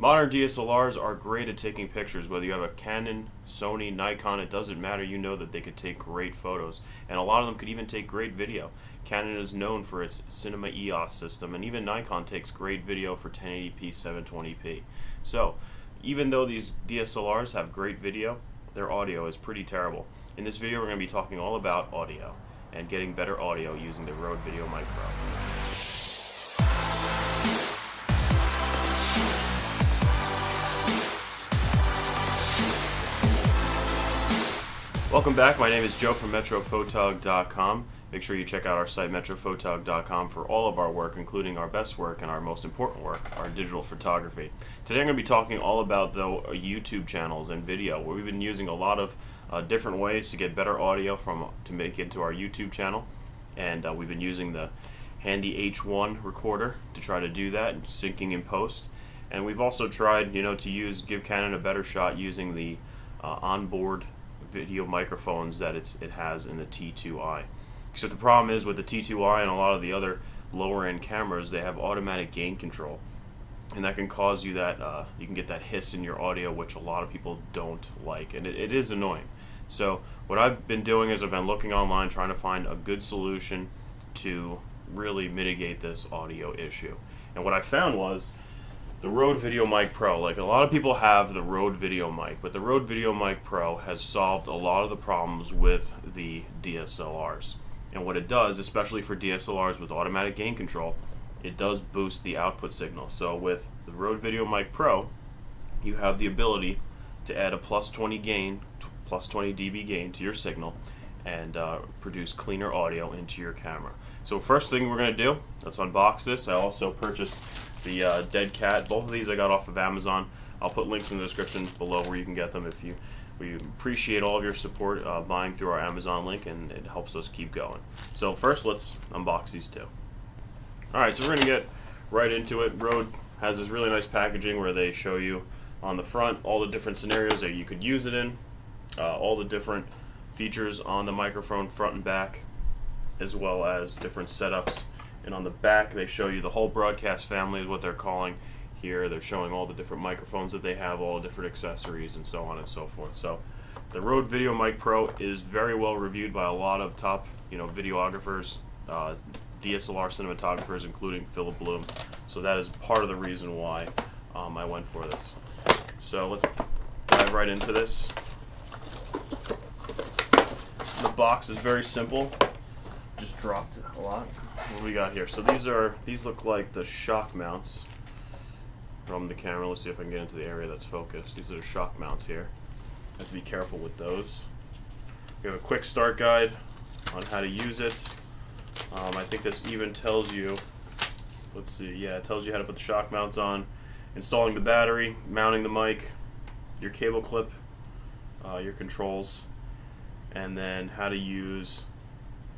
Modern DSLRs are great at taking pictures. Whether you have a Canon, Sony, Nikon, it doesn't matter. You know that they could take great photos, and a lot of them could even take great video. Canon is known for its Cinema EOS system, and even Nikon takes great video for 1080p, 720p. So, even though these DSLRs have great video, their audio is pretty terrible. In this video, we're going to be talking all about audio and getting better audio using the RØDE Videomic Pro. Welcome back. My name is Joe from MetroPhotog.com. Make sure you check out our site MetroPhotog.com for all of our work, including our best work and our most important work, our digital photography. Today I'm going to be talking all about the YouTube channels and video, where we've been using a lot of different ways to get better audio to make it to our YouTube channel, and we've been using the handy H1 recorder to try to do that, and syncing in post. And we've also tried, to give Canon a better shot using the onboard video microphones that it has in the T2i. Except the problem is with the T2i and a lot of the other lower end cameras, they have automatic gain control, and that can cause you that you can get that hiss in your audio, which a lot of people don't like, and it is annoying. So what I've been doing is I've been looking online trying to find a good solution to really mitigate this audio issue, and what I found was the RØDE Videomic Pro. Like, a lot of people have the RØDE Videomic, but the RØDE Videomic Pro has solved a lot of the problems with the DSLRs. And what it does, especially for DSLRs with automatic gain control, it does boost the output signal. So with the RØDE Videomic Pro, you have the ability to add a plus 20 dB gain to your signal and produce cleaner audio into your camera. So first thing we're going to do, let's unbox this. I also purchased the Dead Cat. Both of these I got off of Amazon. I'll put links in the description below where you can get them. We appreciate all of your support buying through our Amazon link, and it helps us keep going. So first, let's unbox these two. Alright, so we're going to get right into it. RØDE has this really nice packaging where they show you on the front all the different scenarios that you could use it in, all the different features on the microphone front and back, as well as different setups. And on the back they show you the whole broadcast family is what they're calling here. They're showing all the different microphones that they have, all the different accessories, and so on and so forth. So the RØDE Videomic Pro is very well reviewed by a lot of top videographers, DSLR cinematographers, including Philip Bloom. So that is part of the reason why I went for this. So let's dive right into this. The box is very simple. Just dropped it a lot. What do we got here? So these look like the shock mounts from the camera. Let's see if I can get into the area that's focused. These are the shock mounts here. Have to be careful with those. We have a quick start guide on how to use it. I think this even tells you, let's see, yeah, it tells you how to put the shock mounts on, installing the battery, mounting the mic, your cable clip, your controls, and then how to use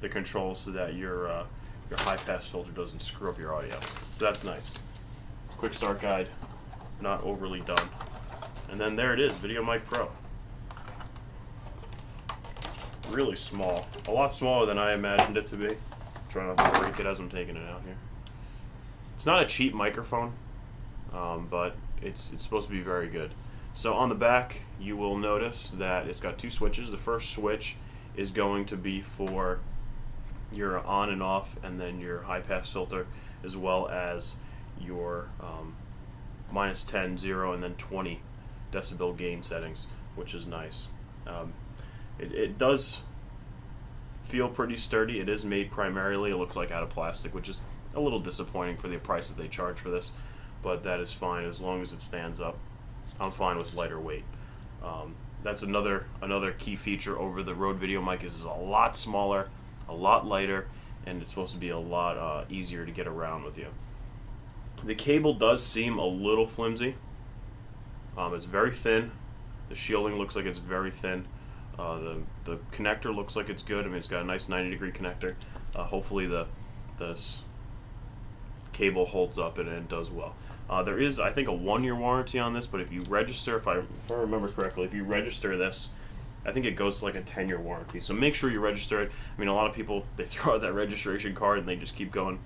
the controls so that your high pass filter doesn't screw up your audio. So that's nice. Quick start guide, not overly done. And then there it is, Videomic Pro. Really small, a lot smaller than I imagined it to be. Try not to break it as I'm taking it out here. It's not a cheap microphone, but it's supposed to be very good. So on the back, you will notice that it's got two switches. The first switch is going to be for your on and off, and then your high pass filter, as well as your -10, 0, and then 20 decibel gain settings, which is nice. It does feel pretty sturdy. It is made primarily, it looks like, out of plastic, which is a little disappointing for the price that they charge for this, but that is fine as long as it stands up. I'm fine with lighter weight. That's another key feature over the RØDE Videomic is it's a lot smaller, a lot lighter, and it's supposed to be a lot easier to get around with you. The cable does seem a little flimsy. It's very thin. The shielding looks like it's very thin. The connector looks like it's good. I mean, it's got a nice 90-degree connector. Hopefully this cable holds up and it does well. There is, I think, a 1-year warranty on this, but if you register, if I remember correctly, if you register this, I think it goes to like a 10-year warranty. So make sure you register it. I mean, a lot of people, they throw out that registration card and they just keep going.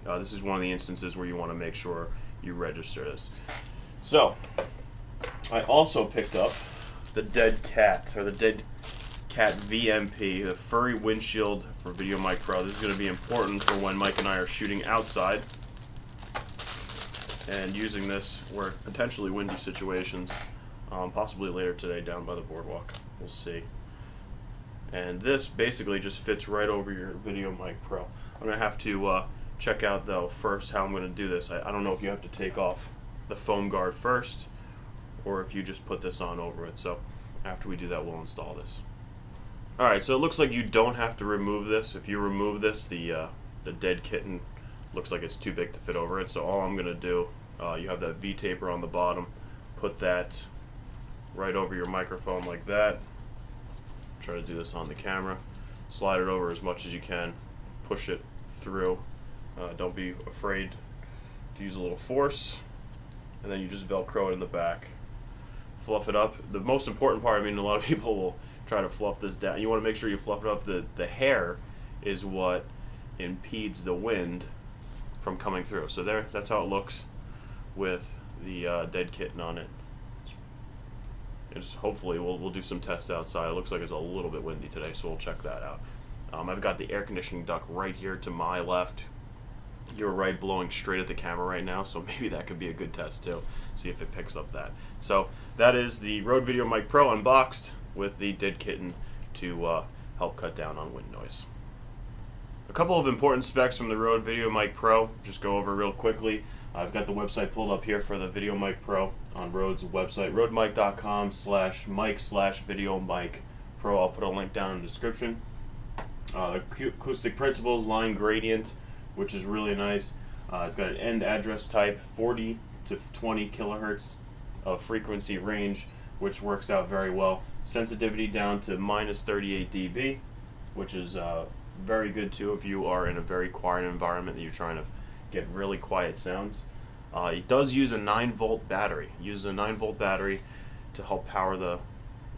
This is one of the instances where you want to make sure you register this. So, I also picked up the Dead Cat, or the Dead Cat VMP, the furry windshield for Videomic Pro. This is going to be important for when Mike and I are shooting outside and using this for potentially windy situations, possibly later today down by the boardwalk. We'll see. And this basically just fits right over your Videomic Pro. I'm going to have to check out, though, first how I'm going to do this. I don't know if you have to take off the foam guard first or if you just put this on over it. So after we do that, we'll install this. Alright, so it looks like you don't have to remove this. If you remove this, the dead kitten looks like it's too big to fit over it. So all I'm going to do, you have that V-taper on the bottom, put that right over your microphone like that. Try to do this on the camera. Slide it over as much as you can. Push it through. Don't be afraid to use a little force. And then you just Velcro it in the back. Fluff it up. The most important part, I mean, a lot of people will try to fluff this down. You want to make sure you fluff it up. The hair is what impedes the wind from coming through. So there, that's how it looks with the dead kitten on it. Hopefully we'll do some tests outside. It looks like it's a little bit windy today, so we'll check that out. I've got the air conditioning duct right here to my left. You're right, blowing straight at the camera right now, so maybe that could be a good test too. See if it picks up that. So that is the RØDE Videomic Pro unboxed with the dead kitten to help cut down on wind noise. A couple of important specs from the RØDE Videomic Pro, just go over real quickly. I've got the website pulled up here for the Videomic Pro on Røde's website, rødemic.com/mic/videomic pro. I'll put a link down in the description. Acoustic principles, line gradient, which is really nice. It's got an end address type, 40 to 20 kilohertz of frequency range, which works out very well. Sensitivity down to -38 dB, which is very good too if you are in a very quiet environment that you're trying to get really quiet sounds. It does use a 9-volt battery. It uses a 9-volt battery to help power the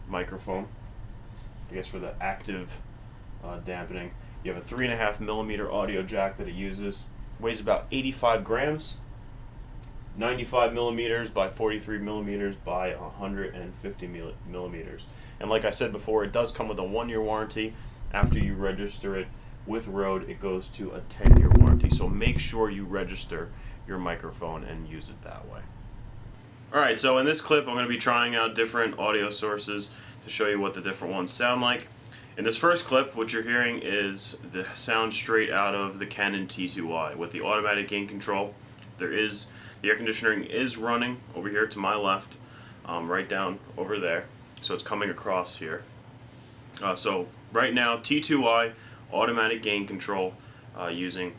microphone, I guess for the active dampening. You have a 3.5mm audio jack that it uses. Weighs about 85 grams. 95mm by 43mm by 150mm. And like I said before, it does come with a 1-year warranty. After you register it with RØDE, it goes to a 10-year warranty. So make sure you register your microphone and use it that way. Alright, so in this clip I'm going to be trying out different audio sources to show you what the different ones sound like. In this first clip, what you're hearing is the sound straight out of the Canon T2i with the automatic gain control. The air conditioning is running over here to my left, right down over there. So it's coming across here. So right now, T2i, automatic gain control using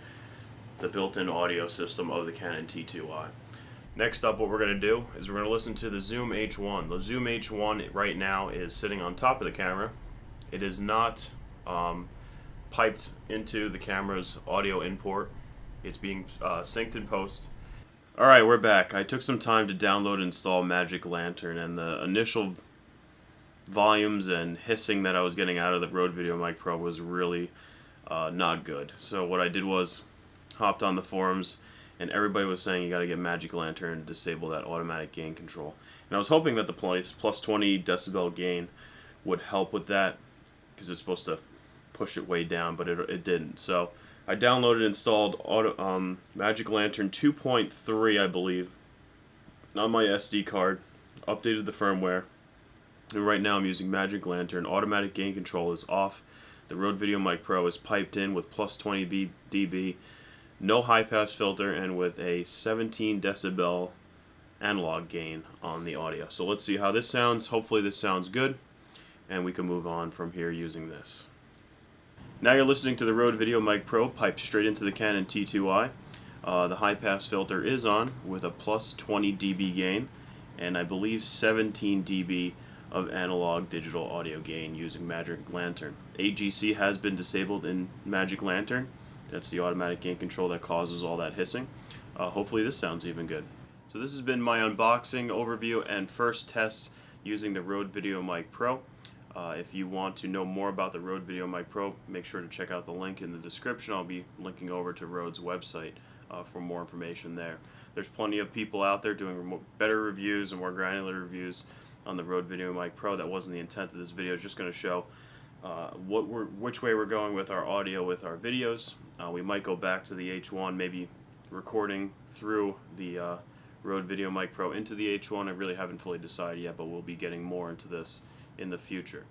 the built-in audio system of the Canon T2i. Next up, what we're going to do is we're going to listen to the Zoom H1. The Zoom H1 right now is sitting on top of the camera. It is not piped into the camera's audio import. It's being synced in post. Alright, we're back. I took some time to download and install Magic Lantern, and the initial volumes and hissing that I was getting out of the RØDE Videomic Pro was really not good. So what I did was hopped on the forums, and everybody was saying you got to get Magic Lantern and disable that automatic gain control. And I was hoping that the plus 20 decibel gain would help with that, because it's supposed to push it way down, but it didn't. So I downloaded and installed Magic Lantern 2.3, I believe, on my SD card, updated the firmware, and right now I'm using Magic Lantern. Automatic gain control is off. The RØDE Videomic Pro is piped in with plus 20 dB, no high pass filter, and with a 17 decibel analog gain on the audio. So let's see how this sounds. Hopefully this sounds good, and we can move on from here using this. Now you're listening to the RØDE Videomic Pro piped straight into the Canon T2i. The high pass filter is on with a plus 20 dB gain, and I believe 17 dB of analog digital audio gain using Magic Lantern. AGC has been disabled in Magic Lantern. That's the automatic gain control that causes all that hissing. Hopefully this sounds even good. So this has been my unboxing, overview, and first test using the RØDE Videomic Pro. If you want to know more about the RØDE Videomic Pro, make sure to check out the link in the description. I'll be linking over to RØDE's website for more information there. There's plenty of people out there doing better reviews and more granular reviews on the RØDE Videomic Pro. That wasn't the intent of this video. It's just going to show which way we're going with our audio with our videos. We might go back to the H1, maybe recording through the RØDE Videomic Pro into the H1. I really haven't fully decided yet, but we'll be getting more into this in the future.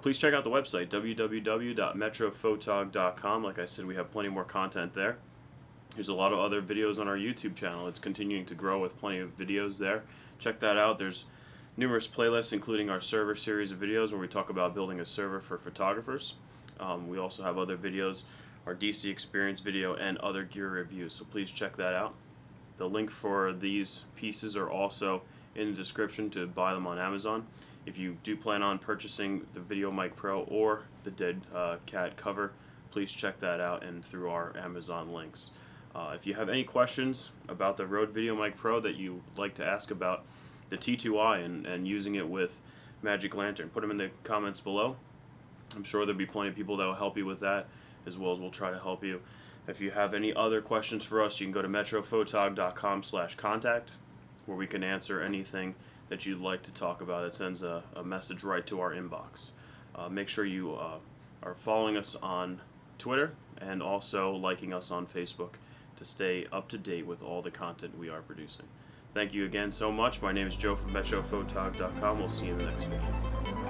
Please check out the website, www.metrophotog.com. Like I said, we have plenty more content there. There's a lot of other videos on our YouTube channel. It's continuing to grow with plenty of videos there. Check that out. There's numerous playlists, including our server series of videos where we talk about building a server for photographers. We also have other videos, our DC experience video, and other gear reviews, so please check that out. The link for these pieces are also in the description to buy them on Amazon. If you do plan on purchasing the Videomic Pro or the Dead Cat cover, please check that out and through our Amazon links. If you have any questions about the RØDE Videomic Pro that you'd like to ask about the T2i and using it with Magic Lantern, put them in the comments below. I'm sure there'll be plenty of people that will help you with that, as well as we'll try to help you. If you have any other questions for us, you can go to metrophotog.com/contact, where we can answer anything that you'd like to talk about. It sends a message right to our inbox. Make sure you are following us on Twitter and also liking us on Facebook to stay up to date with all the content we are producing. Thank you again so much. My name is Joe from metrophotog.com. We'll see you in the next video.